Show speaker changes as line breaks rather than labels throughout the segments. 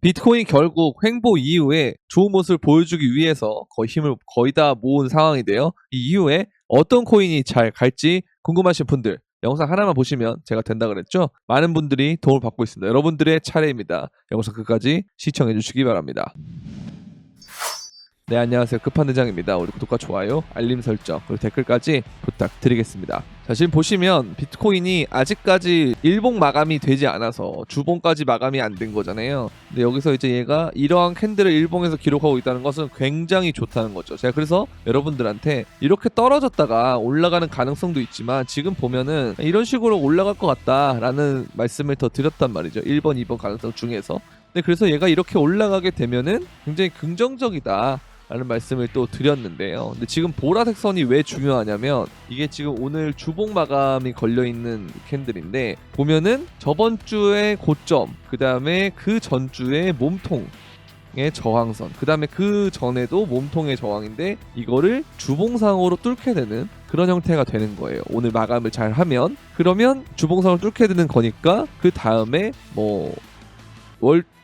비트코인이 결국 횡보 이후에 좋은 모습을 보여주기 위해서 거의 힘을 거의 다 모은 상황인데요. 이 이후에 어떤 코인이 잘 갈지 궁금하신 분들 영상 하나만 보시면 제가 된다 그랬죠? 많은 분들이 도움을 받고 있습니다. 여러분들의 차례입니다. 영상 끝까지 시청해 주시기 바랍니다. 네, 안녕하세요. 끝판대장입니다. 우리 구독과 좋아요, 알림 설정, 그리고 댓글까지 부탁드리겠습니다. 자, 지금 보시면 비트코인이 아직까지 일봉 마감이 되지 않아서 주봉까지 마감이 안 된 거잖아요. 근데 여기서 이제 얘가 이러한 캔들을 일봉에서 기록하고 있다는 것은 굉장히 좋다는 거죠. 제가 그래서 여러분들한테 이렇게 떨어졌다가 올라가는 가능성도 있지만 지금 보면은 이런 식으로 올라갈 것 같다라는 말씀을 더 드렸단 말이죠. 1번, 2번 가능성 중에서. 근데 그래서 얘가 이렇게 올라가게 되면은 굉장히 긍정적이다 라는 말씀을 또 드렸는데요. 근데 지금 보라색 선이 왜 중요하냐면 이게 지금 오늘 주봉 마감이 걸려있는 캔들인데 보면은 저번 주의 고점, 그 다음에 그 전주의 몸통의 저항선, 그 다음에 그 전에도 몸통의 저항인데 이거를 주봉상으로 뚫게 되는 그런 형태가 되는 거예요. 오늘 마감을 잘 하면 그러면 주봉상으로 뚫게 되는 거니까 그 다음에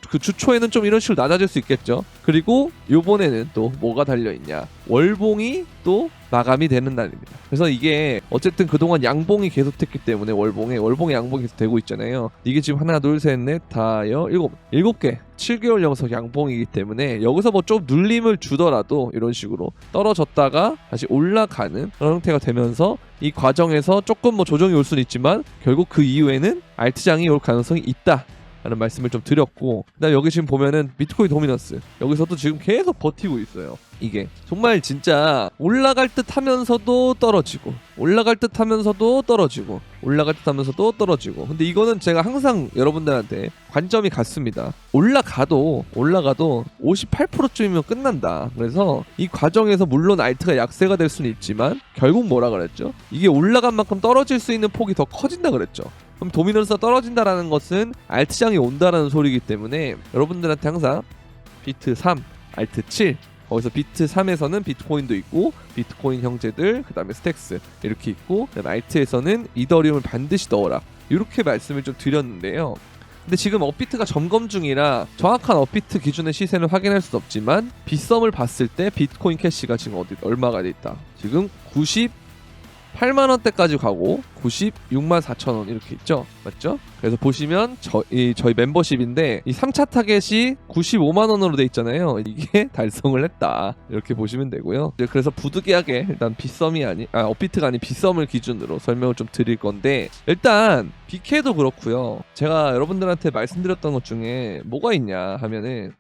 그 주초에는 좀 이런 식으로 낮아질 수 있겠죠. 그리고 요번에는 또 뭐가 달려있냐, 월봉이 또 마감이 되는 날입니다. 그래서 이게 어쨌든 그동안 양봉이 계속됐기 때문에 월봉에 양봉이 계속 되고 있잖아요. 이게 지금 하나 둘셋넷 다여 일곱 개 7개월 연속 양봉이기 때문에 여기서 뭐 좀 눌림을 주더라도 이런 식으로 떨어졌다가 다시 올라가는 그런 형태가 되면서 이 과정에서 조금 뭐 조정이 올 수는 있지만 결국 그 이후에는 알트장이 올 가능성이 있다 라는 말씀을 좀 드렸고, 그다음 여기 지금 보면은 비트코인 도미넌스 여기서도 지금 계속 버티고 있어요. 이게 정말 진짜 올라갈 듯 하면서도 떨어지고 올라갈 듯 하면서도 떨어지고 올라갈 듯 하면서도 떨어지고. 근데 이거는 제가 항상 여러분들한테 관점이 같습니다. 올라가도 58%쯤이면 끝난다. 그래서 이 과정에서 물론 알트가 약세가 될 수는 있지만 결국 뭐라 그랬죠? 이게 올라간 만큼 떨어질 수 있는 폭이 더 커진다 그랬죠. 그럼 도미넌스가 떨어진다라는 것은 알트장이 온다라는 소리이기 때문에 여러분들한테 항상 비트 3, 알트 7, 거기서 비트 3에서는 비트코인도 있고 비트코인 형제들, 그 다음에 스택스 이렇게 있고, 그다음에 알트에서는 이더리움을 반드시 넣어라 이렇게 말씀을 좀 드렸는데요. 근데 지금 업비트가 점검 중이라 정확한 업비트 기준의 시세는 확인할 수 없지만 빗썸을 봤을 때 비트코인 캐시가 지금 얼마가 돼 있다. 지금 98만원대까지 가고 96만 4천원 이렇게 있죠. 맞죠? 그래서 보시면 저희 멤버십인데 이 3차 타겟이 95만원으로 돼 있잖아요. 이게 달성을 했다 이렇게 보시면 되고요. 그래서 부득이하게 일단 업비트가 아닌 빗썸을 기준으로 설명을 좀 드릴 건데, 일단 BK도 그렇고요. 제가 여러분들한테 말씀드렸던 것 중에 뭐가 있냐 하면은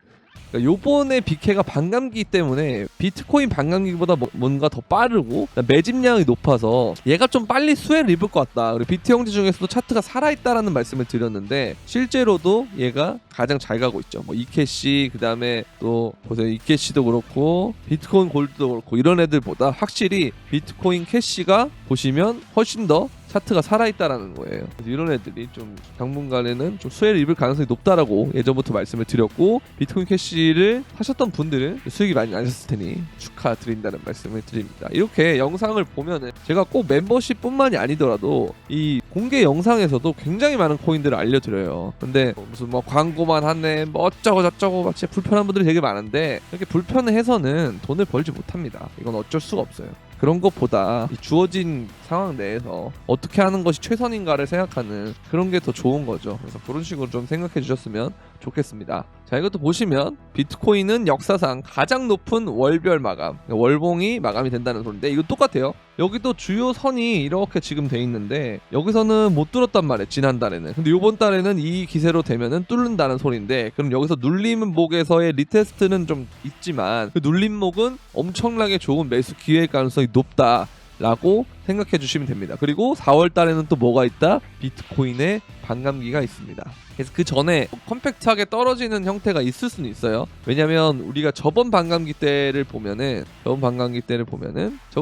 요번에 BK가 반감기 때문에 비트코인 반감기보다 뭔가 더 빠르고 매집량이 높아서 얘가 좀 빨리 수혜를 입을 것 같다. 그리고 비트 형제 중에서도 차트가 살아있다라는 말씀을 드렸는데 실제로도 얘가 가장 잘 가고 있죠. 뭐 이캐시, 그 다음에 또 보세요, 이캐시도 그렇고 비트코인 골드도 그렇고 이런 애들보다 확실히 비트코인 캐시가 보시면 훨씬 더 차트가 살아있다라는 거예요. 이런 애들이 좀 당분간에는 좀 수혜를 입을 가능성이 높다라고 예전부터 말씀을 드렸고, 비트코인 캐시를 하셨던 분들은 수익이 많이 나셨을 테니 축하드린다는 말씀을 드립니다. 이렇게 영상을 보면은 제가 꼭 멤버십 뿐만이 아니더라도 이 공개 영상에서도 굉장히 많은 코인들을 알려드려요. 근데 무슨 뭐 광고만 하네 뭐 어쩌고 저쩌고 막 진짜 불편한 분들이 되게 많은데 이렇게 불편해서는 돈을 벌지 못합니다. 이건 어쩔 수가 없어요. 그런 것보다 주어진 상황 내에서 어떻게 하는 것이 최선인가를 생각하는 그런 게 더 좋은 거죠. 그래서 그런 식으로 좀 생각해 주셨으면 좋겠습니다. 자, 이것도 보시면 비트코인은 역사상 가장 높은 월별 마감, 월봉이 마감이 된다는 소리인데 이거 똑같아요. 여기도 주요 선이 이렇게 지금 돼 있는데 여기서는 못 뚫었단 말이에요, 지난달에는. 근데 요번 달에는 이 기세로 되면은 뚫는다는 소리인데, 그럼 여기서 눌림목에서의 리테스트는 좀 있지만 그 눌림목은 엄청나게 좋은 매수 기회 가능성이 높다라고 생각해 주시면 됩니다. 그리고 4월 달에는 또 뭐가 있다? 비트코인의 반감기가 있습니다. 그래서 그 전에 컴팩트하게 떨어지는 형태가 있을 수는 있어요. 왜냐면 우리가 저번 반감기 때를 보면은 저번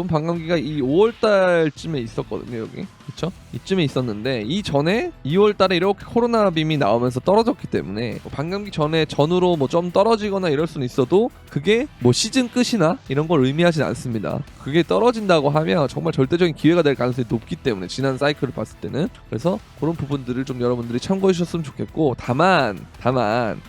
반감기가 이 5월달쯤에 있었거든요. 여기 그쵸? 이쯤에 있었는데 이 전에 2월달에 이렇게 코로나 빔이 나오면서 떨어졌기 때문에 반감기 전으로 뭐 좀 떨어지거나 이럴 수는 있어도 그게 뭐 시즌 끝이나 이런 걸 의미하진 않습니다. 그게 떨어진다고 하면 정말 절대적인 기회가 될 가능성이 높기 때문에 지난 사이클을 봤을 때는. 그래서 그런 부분들을 좀 좀 여러분들이 참고해 주셨으면 좋겠고, 다만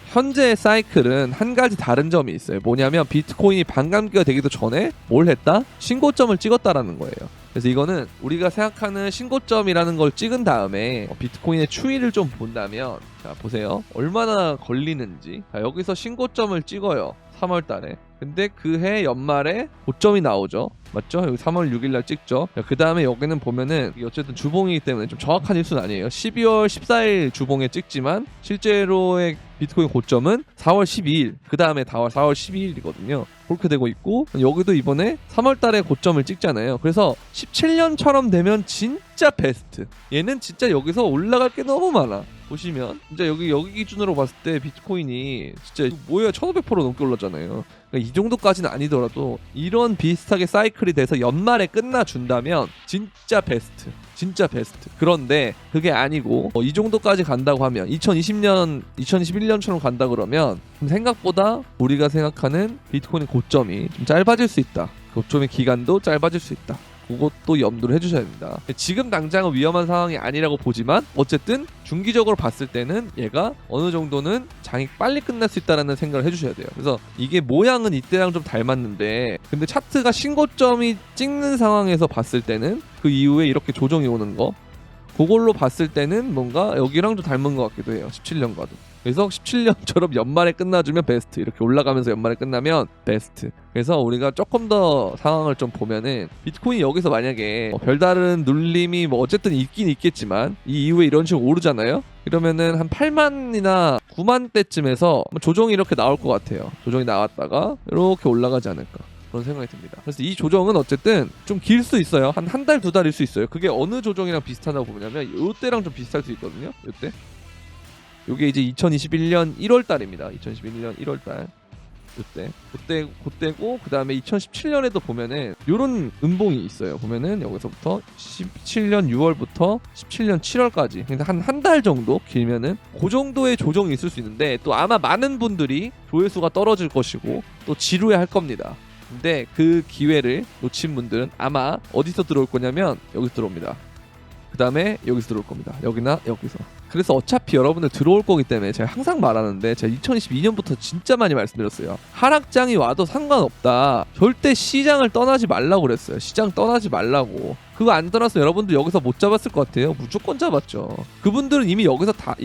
현재 사이클은 한 가지 다른 점이 있어요. 뭐냐면 비트코인이 반감기가 되기도 전에 뭘 했다? 신고점을 찍었다라는 거예요. 그래서 이거는 우리가 생각하는 신고점이라는 걸 찍은 다음에 비트코인의 추이를 좀 본다면, 자 보세요, 얼마나 걸리는지. 자, 여기서 신고점을 찍어요, 3월 달에. 근데 그해 연말에 고점이 나오죠, 맞죠? 여기 3월 6일날 찍죠. 그 다음에 여기는 보면은 어쨌든 주봉이기 때문에 좀 정확한 일수는 아니에요. 12월 14일 주봉에 찍지만 실제로의 비트코인 고점은 4월 12일, 그 다음에 4월 12일이거든요. 그렇게 되고 있고, 여기도 이번에 3월 달에 고점을 찍잖아요. 그래서 17년처럼 되면 진짜 베스트. 얘는 진짜 여기서 올라갈 게 너무 많아. 보시면 진짜 여기 기준으로 봤을 때 비트코인이 진짜 뭐야 1500% 넘게 올랐잖아요. 그러니까 이 정도까지는 아니더라도 이런 비슷하게 사이클이 돼서 연말에 끝나준다면 진짜 베스트. 진짜 베스트. 그런데 그게 아니고 이 정도까지 간다고 하면 2020년, 2021년처럼 간다 그러면 생각보다 우리가 생각하는 비트코인의 고점이 좀 짧아질 수 있다. 고점의 기간도 짧아질 수 있다. 그것도 염두를 해주셔야 됩니다. 지금 당장은 위험한 상황이 아니라고 보지만 어쨌든 중기적으로 봤을 때는 얘가 어느 정도는 장이 빨리 끝날 수 있다는 생각을 해주셔야 돼요. 그래서 이게 모양은 이때랑 좀 닮았는데, 근데 차트가 신고점이 찍는 상황에서 봤을 때는 그 이후에 이렇게 조정이 오는 거, 그걸로 봤을 때는 뭔가 여기랑 좀 닮은 것 같기도 해요, 17년과도. 그래서 17년처럼 연말에 끝나주면 베스트, 이렇게 올라가면서 연말에 끝나면 베스트. 그래서 우리가 조금 더 상황을 좀 보면은 비트코인이 여기서 만약에 별다른 눌림이 뭐 어쨌든 있긴 있겠지만 이 이후에 이런 식으로 오르잖아요. 이러면은 한 8만이나 9만 대쯤에서 조정이 이렇게 나올 것 같아요. 조정이 나왔다가 이렇게 올라가지 않을까, 그런 생각이 듭니다. 그래서 이 조정은 어쨌든 좀 길 수 있어요. 한 달, 두 달일 수 있어요. 그게 어느 조정이랑 비슷하다고 보냐면 요때랑 좀 비슷할 수 있거든요. 요때. 요게 이제 2021년 1월 달입니다. 2021년 1월 달. 그때고, 그 다음에 2017년에도 보면은 요런 음봉이 있어요. 보면은 여기서부터 17년 6월부터 17년 7월까지, 그러니까 한 달 정도 길면은 그 정도의 조정이 있을 수 있는데, 또 아마 많은 분들이 조회수가 떨어질 것이고 또 지루해할 겁니다. 근데 그 기회를 놓친 분들은 아마 어디서 들어올 거냐면 여기서 들어옵니다. 그 다음에 여기서 들어올 겁니다. 여기나 여기서. 그래서 어차피 여러분들 들어올 거기 때문에 제가 항상 말하는데, 제가 2022년부터 진짜 많이 말씀드렸어요. 하락장이 와도 상관없다. 절대 시장을 떠나지 말라고 그랬어요. 시장 떠나지 말라고. 그거 안 떠났으면 여러분들 여기서 못 잡았을 것 같아요. 무조건 잡았죠. 그분들은 이미 여기서 다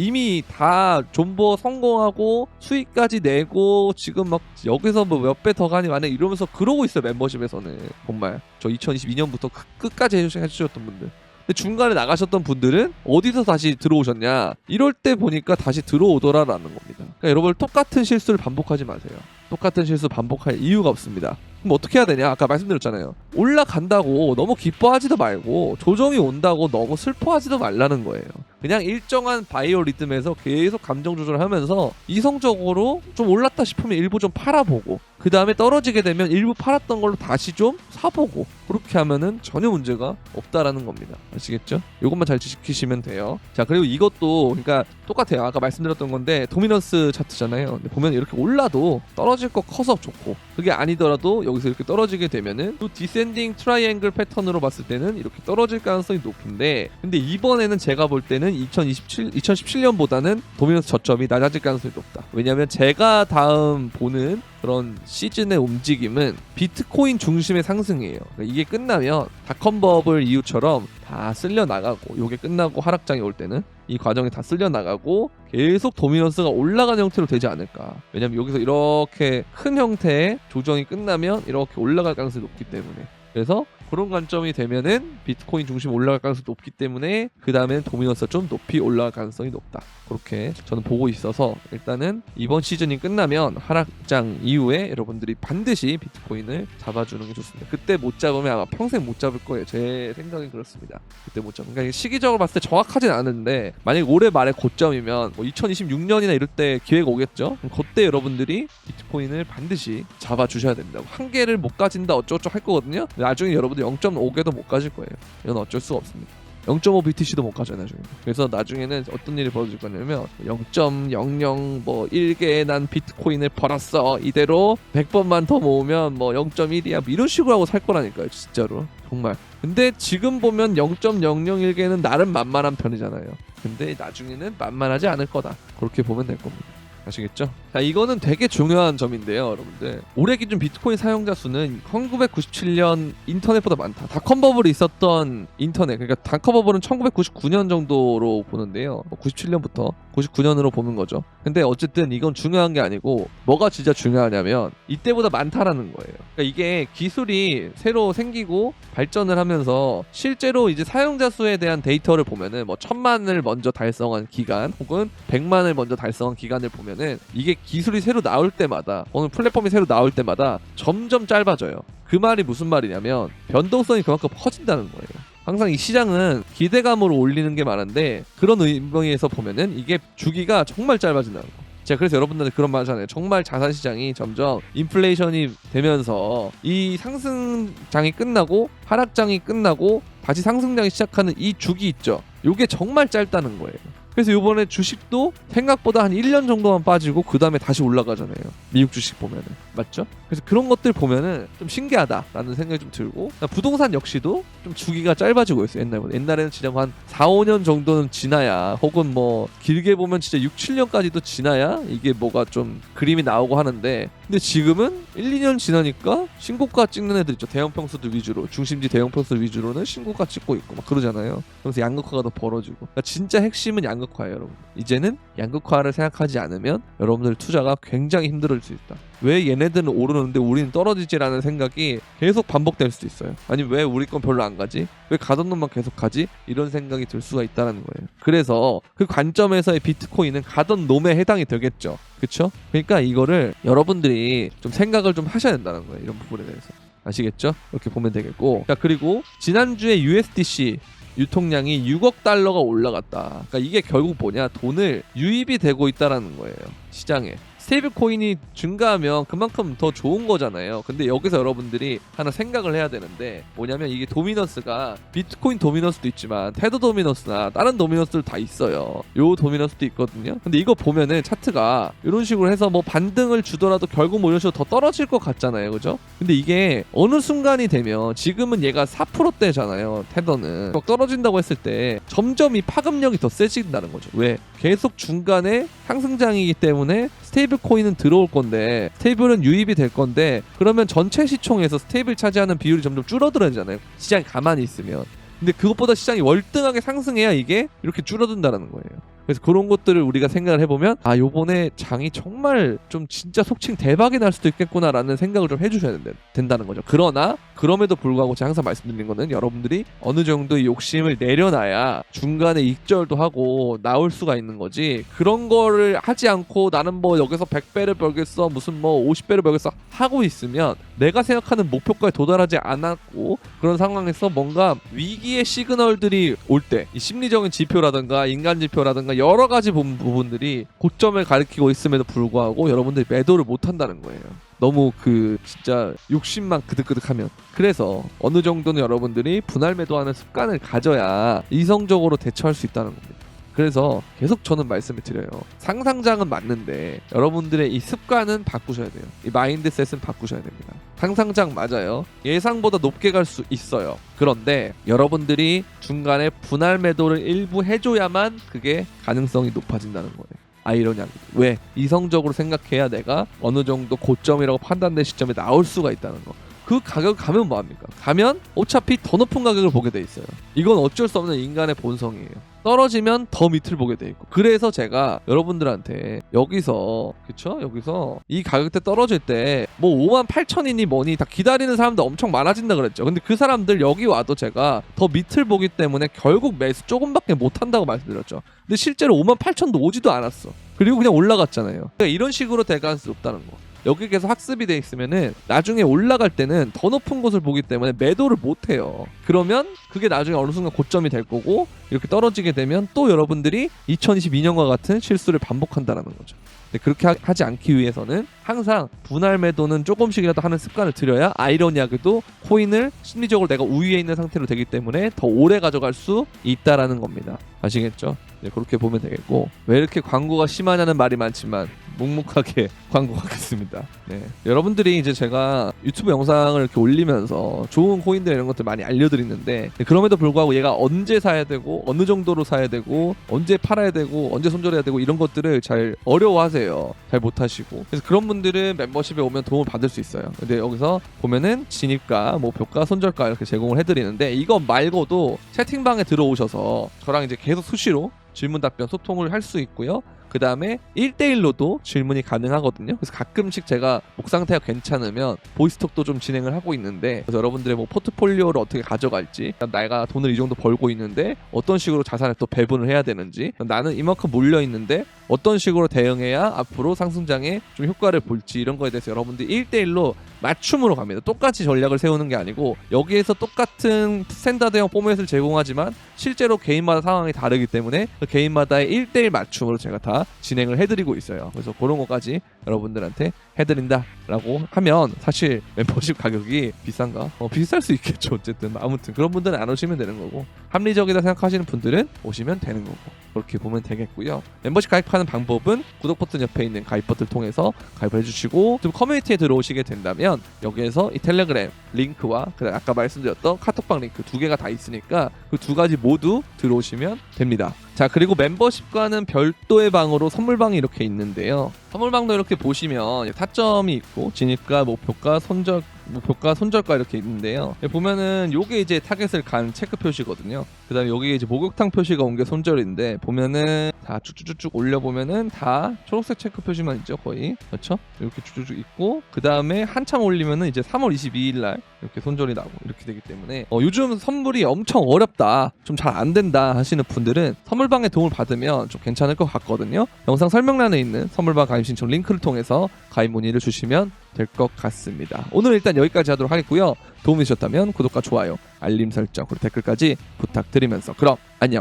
존버 성공하고 수익까지 내고 지금 막 여기서 뭐 몇 배 더 가니 만에 이러면서 그러고 있어요. 멤버십에서는 정말 저 2022년부터 끝까지 해주셨던 분들. 근데 중간에 나가셨던 분들은 어디서 다시 들어오셨냐, 이럴 때 보니까 다시 들어오더라라는 겁니다. 그러니까 여러분 똑같은 실수를 반복하지 마세요. 똑같은 실수 반복할 이유가 없습니다. 그럼 어떻게 해야 되냐? 아까 말씀드렸잖아요. 올라간다고 너무 기뻐하지도 말고 조정이 온다고 너무 슬퍼하지도 말라는 거예요. 그냥 일정한 바이오 리듬에서 계속 감정 조절하면서 이성적으로 좀 올랐다 싶으면 일부 좀 팔아보고, 그 다음에 떨어지게 되면 일부 팔았던 걸로 다시 좀 사보고, 그렇게 하면은 전혀 문제가 없다라는 겁니다. 아시겠죠? 이것만 잘 지키시면 돼요. 자, 그리고 이것도 그러니까 똑같아요. 아까 말씀드렸던 건데 도미넌스 차트잖아요. 근데 보면 이렇게 올라도 떨어질 거 커서 좋고, 그게 아니더라도 여기서 이렇게 떨어지게 되면은 또 디센딩 트라이앵글 패턴으로 봤을 때는 이렇게 떨어질 가능성이 높은데, 근데 이번에는 제가 볼 때는 2017년보다는 도미넌스 저점이 낮아질 가능성이 높다. 왜냐면 제가 다음 보는 그런 시즌의 움직임은 비트코인 중심의 상승이에요. 그러니까 이게 끝나면 닷컴 버블 이후처럼 다 쓸려 나가고, 요게 끝나고 하락장이 올 때는 이 과정이 다 쓸려 나가고 계속 도미넌스가 올라가는 형태로 되지 않을까. 왜냐면 여기서 이렇게 큰 형태의 조정이 끝나면 이렇게 올라갈 가능성이 높기 때문에. 그래서 그런 관점이 되면은 비트코인 중심 올라갈 가능성이 높기 때문에 그 다음에는 도미넌스가 좀 높이 올라갈 가능성이 높다. 그렇게 저는 보고 있어서 일단은 이번 시즌이 끝나면 하락장 이후에 여러분들이 반드시 비트코인을 잡아주는 게 좋습니다. 그때 못 잡으면 아마 평생 못 잡을 거예요. 제 생각이 그렇습니다. 그때 못 잡으면. 그러니까 시기적으로 봤을 때 정확하진 않은데, 만약에 올해 말에 고점이면 뭐 2026년이나 이럴 때 기회가 오겠죠. 그럼 그때 여러분들이 비트코인을 반드시 잡아주셔야 됩니다. 한 개를 못 가진다 어쩌고저쩌고 할 거거든요. 나중에 여러분들 0.5개도 못 가질 거예요. 이건 어쩔 수가 없습니다. 0.5 BTC도 못 가져요 나중에. 그래서 나중에는 어떤 일이 벌어질 거냐면 0.00 뭐 1개의 난 비트코인을 벌었어, 이대로 100번만 더 모으면 뭐 0.1이야 뭐 이런 식으로 하고 살 거라니까요. 진짜로 정말. 근데 지금 보면 0.001개는 나름 만만한 편이잖아요. 근데 나중에는 만만하지 않을 거다. 그렇게 보면 될 겁니다. 아시겠죠? 자, 이거는 되게 중요한 점인데요, 여러분들. 올해 기준 비트코인 사용자 수는 1997년 인터넷보다 많다. 닷컴 버블이 있었던 인터넷, 그러니까 닷컴 버블은 1999년 정도로 보는데요. 97년부터 99년으로 보는 거죠. 근데 어쨌든 이건 중요한 게 아니고 뭐가 진짜 중요하냐면 이때보다 많다라는 거예요. 그러니까 이게 기술이 새로 생기고 발전을 하면서 실제로 이제 사용자 수에 대한 데이터를 보면은 뭐 1000만을 먼저 달성한 기간 혹은 100만을 먼저 달성한 기간을 보면은 이게 기술이 새로 나올 때마다 어느 플랫폼이 새로 나올 때마다 점점 짧아져요. 그 말이 무슨 말이냐면 변동성이 그만큼 커진다는 거예요. 항상 이 시장은 기대감으로 올리는 게 많은데 그런 의미에서 보면은 이게 주기가 정말 짧아진다는 거. 제가 그래서 여러분들한테 그런 말 하잖아요. 정말 자산 시장이 점점 인플레이션이 되면서 이 상승장이 끝나고 하락장이 끝나고 다시 상승장이 시작하는 이 주기 있죠. 이게 정말 짧다는 거예요. 그래서 이번에 주식도 생각보다 한 1년 정도만 빠지고 그 다음에 다시 올라가잖아요. 미국 주식 보면은. 맞죠? 그래서 그런 것들 보면은 좀 신기하다라는 생각이 좀 들고 부동산 역시도 좀 주기가 짧아지고 있어요. 옛날보다. 옛날에는 진짜 한 4, 5년 정도는 지나야 혹은 뭐 길게 보면 진짜 6, 7년까지도 지나야 이게 뭐가 좀 그림이 나오고 하는데 근데 지금은 1, 2년 지나니까 신고가 찍는 애들 있죠. 대형 평수들 위주로 중심지 대형 평수 위주로는 신고가 찍고 있고 막 그러잖아요. 그래서 양극화가 더 벌어지고 그러니까 진짜 핵심은 양극화예요, 여러분. 이제는 양극화를 생각하지 않으면 여러분들 투자가 굉장히 힘들어질 수 있다. 왜 얘네들은 오르는데 우리는 떨어지지라는 생각이 계속 반복될 수도 있어요. 아니 왜 우리 건 별로 안 가지? 왜 가던 놈만 계속 가지? 이런 생각이 들 수가 있다는 거예요. 그래서 그 관점에서의 비트코인은 가던 놈에 해당이 되겠죠. 그쵸? 그러니까 이거를 여러분들이 좀 생각을 좀 하셔야 된다는 거예요. 이런 부분에 대해서. 아시겠죠? 이렇게 보면 되겠고. 자, 그리고 지난주에 USDC 유통량이 6억 달러가 올라갔다. 그러니까 이게 결국 뭐냐? 돈을 유입이 되고 있다라는 거예요. 시장에. 스테이블 코인이 증가하면 그만큼 더 좋은 거잖아요. 근데 여기서 여러분들이 하나 생각을 해야 되는데 뭐냐면 이게 도미넌스가 비트코인 도미넌스도 있지만 테더 도미넌스나 다른 도미넌스들 다 있어요. 요 도미넌스도 있거든요. 근데 이거 보면은 차트가 이런 식으로 해서 뭐 반등을 주더라도 결국 뭐 이런 식으로 더 떨어질 것 같잖아요. 그죠? 근데 이게 어느 순간이 되면 지금은 얘가 4%대잖아요. 테더는 떨어진다고 했을 때 점점 이 파급력이 더 세진다는 거죠. 왜? 계속 중간에 상승장이기 때문에 스테이블 코인은 들어올 건데 스테이블은 유입이 될 건데 그러면 전체 시총에서 스테이블 차지하는 비율이 점점 줄어들어지잖아요. 시장이 가만히 있으면. 근데 그것보다 시장이 월등하게 상승해야 이게 이렇게 줄어든다는 거예요. 그래서 그런 것들을 우리가 생각을 해보면 아 요번에 장이 정말 좀 진짜 속칭 대박이 날 수도 있겠구나라는 생각을 좀 해주셔야 된다는 거죠. 그러나 그럼에도 불구하고 제가 항상 말씀드리는 거는 여러분들이 어느 정도의 욕심을 내려놔야 중간에 익절도 하고 나올 수가 있는 거지 그런 거를 하지 않고 나는 뭐 여기서 100배를 벌겠어 무슨 뭐 50배를 벌겠어 하고 있으면 내가 생각하는 목표까지 도달하지 않았고 그런 상황에서 뭔가 위기의 시그널들이 올 때 이 심리적인 지표라든가 인간 지표라든가 여러 가지 부분들이 고점을 가리키고 있음에도 불구하고 여러분들이 매도를 못 한다는 거예요. 너무 그 진짜 욕심만 그득그득하면. 그래서 어느 정도는 여러분들이 분할 매도하는 습관을 가져야 이성적으로 대처할 수 있다는 겁니다. 그래서 계속 저는 말씀을 드려요. 상상장은 맞는데 여러분들의 이 습관은 바꾸셔야 돼요. 이 마인드셋은 바꾸셔야 됩니다. 상상장 맞아요. 예상보다 높게 갈 수 있어요. 그런데 여러분들이 중간에 분할 매도를 일부 해줘야만 그게 가능성이 높아진다는 거예요. 아이러니하게. 왜? 이성적으로 생각해야 내가 어느 정도 고점이라고 판단된 시점에 나올 수가 있다는 거. 그 가격 가면 뭐합니까? 가면 어차피 더 높은 가격을 보게 돼 있어요. 이건 어쩔 수 없는 인간의 본성이에요. 떨어지면 더 밑을 보게 돼 있고. 그래서 제가 여러분들한테 여기서 그쵸? 여기서 이 가격대 떨어질 때 뭐 58,000이니 뭐니 다 기다리는 사람들 엄청 많아진다 그랬죠. 근데 그 사람들 여기 와도 제가 더 밑을 보기 때문에 결국 매수 조금밖에 못 한다고 말씀드렸죠. 근데 실제로 58,000도 오지도 않았어. 그리고 그냥 올라갔잖아요. 그러니까 이런 식으로 될 가능성이 높다는 거. 여기 계속 학습이 돼 있으면은 나중에 올라갈 때는 더 높은 곳을 보기 때문에 매도를 못 해요. 그러면 그게 나중에 어느 순간 고점이 될 거고 이렇게 떨어지게 되면 또 여러분들이 2022년과 같은 실수를 반복한다는 거죠. 근데 그렇게 하지 않기 위해서는 항상 분할 매도는 조금씩이라도 하는 습관을 들여야 아이러니하게도 코인을 심리적으로 내가 우위에 있는 상태로 되기 때문에 더 오래 가져갈 수 있다라는 겁니다. 아시겠죠? 네, 그렇게 보면 되겠고, 왜 이렇게 광고가 심하냐는 말이 많지만 묵묵하게 광고하겠습니다. 네. 여러분들이 이제 제가 유튜브 영상을 이렇게 올리면서 좋은 코인들 이런 것들 많이 알려드리는데, 네, 그럼에도 불구하고 얘가 언제 사야 되고 어느 정도로 사야 되고 언제 팔아야 되고 언제 손절해야 되고 이런 것들을 잘 어려워하세요. 잘 못하시고. 그래서 그런 분들은 멤버십에 오면 도움을 받을 수 있어요. 근데 여기서 보면은 진입가, 목표가, 손절가 이렇게 제공을 해드리는데, 이거 말고도 채팅방에 들어오셔서 저랑 이제 계속 수시로 질문 답변 소통을 할 수 있고요. 그 다음에 1대1로도 질문이 가능하거든요. 그래서 가끔씩 제가 목 상태가 괜찮으면 보이스톡도 좀 진행을 하고 있는데, 그래서 여러분들의 뭐 포트폴리오를 어떻게 가져갈지, 내가 돈을 이 정도 벌고 있는데 어떤 식으로 자산을 또 배분을 해야 되는지, 나는 이만큼 몰려 있는데 어떤 식으로 대응해야 앞으로 상승장에 좀 효과를 볼지, 이런 거에 대해서 여러분들이 1대1로 맞춤으로 갑니다. 똑같이 전략을 세우는 게 아니고, 여기에서 똑같은 스탠다드형 포맷을 제공하지만 실제로 개인마다 상황이 다르기 때문에 그 개인마다의 1대1 맞춤으로 제가 다 진행을 해드리고 있어요. 그래서 그런 것까지 여러분들한테 해드린다라고 하면 사실 멤버십 가격이 비싼가? 비쌀 수 있겠죠. 어쨌든 아무튼 그런 분들은 안 오시면 되는 거고, 합리적이다 생각하시는 분들은 오시면 되는 거고, 그렇게 보면 되겠고요. 멤버십 가입하는 방법은 구독 버튼 옆에 있는 가입 버튼을 통해서 가입을 해주시고, 좀 커뮤니티에 들어오시게 된다면 여기에서 이 텔레그램 링크와 그다음 아까 말씀드렸던 카톡방 링크 두 개가 다 있으니까 그 두 가지 모두 들어오시면 됩니다. 자, 그리고 멤버십과는 별도의 방으로 선물방이 이렇게 있는데요. 선물방도 이렇게 보시면 타점이 있고 진입가, 목표가, 손절가 이렇게 있는데요. 보면은 요게 이제 타겟을 간 체크 표시거든요. 그 다음에 여기 이제 목욕탕 표시가 온 게 손절인데, 보면은 다 쭉쭉쭉 올려보면은 다 초록색 체크 표시만 있죠, 거의. 그렇죠? 이렇게 쭉쭉쭉 있고, 그 다음에 한참 올리면은 이제 3월 22일 날 이렇게 손절이 나고 이렇게 되기 때문에 요즘 선물이 엄청 어렵다, 좀 잘 안 된다 하시는 분들은 선물방에 도움을 받으면 좀 괜찮을 것 같거든요. 영상 설명란에 있는 선물방 가입 신청 링크를 통해서 가입 문의를 주시면 될 것 같습니다. 오늘 일단 여기까지 하도록 하겠고요. 도움이 되셨다면 구독과 좋아요, 알림 설정, 그리고 댓글까지 부탁드리면서 그럼 안녕.